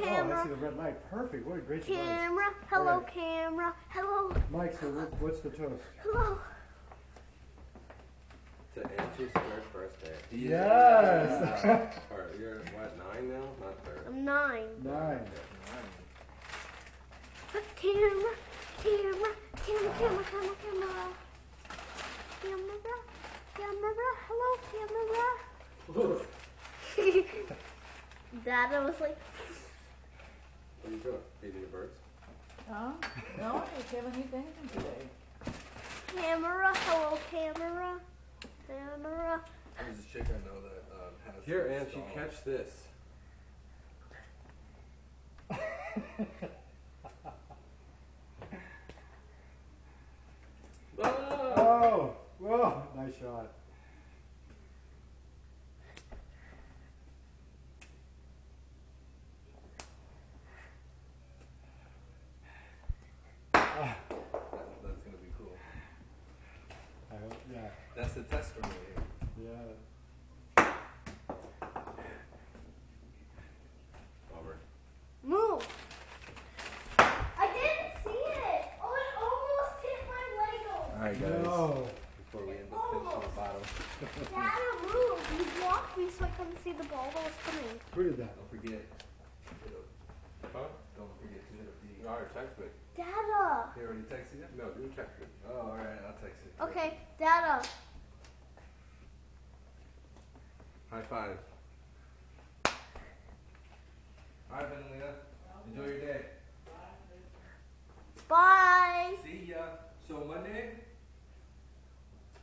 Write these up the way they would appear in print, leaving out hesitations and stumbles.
I camera. see the red light. Perfect. What a great device. Camera. Hello, Right. camera. Hello. Mike, so what's the toast? Hello. To Angie's third birthday. Yes. Or you're what, 9 now? Not third. I'm 9. 9. Camera. Camera. Camera. Camera. Camera. Camera. Camera. Camera. Hello, camera. Dada was like. What are you doing? Feeding the birds? Huh? No, I haven't eaten anything today. Camera. Hello, camera. Camera. There's a chick I know that has. Here, some Angie, stalls. catch this. Oh, whoa, nice shot. That's gonna be cool. I hope, yeah, That's the test for me. yeah. Bummer. Move. I didn't see it. Oh, it almost hit my Lego. Alright, guys. No. Before we end up finishing the bottle. Dada, move. You blocked me so I couldn't see the ball that was coming. Who did that? Don't forget. Huh? Don't forget to hit up the. You already text me. Dada. He already texted you? No, you text me. Oh, alright, I'll text you. Okay, Dada. High five. Alright, Vanilla. Enjoy your day. Bye. See ya. So Monday.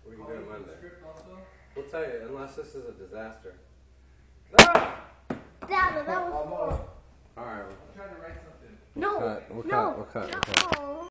What are you call doing for the Monday? script also. We'll tell you, unless this is a disaster. Dada, that was Almost. Alright. I'm trying to write something. no, We'll cut, we'll no, cut, we'll cut, we'll cut. no.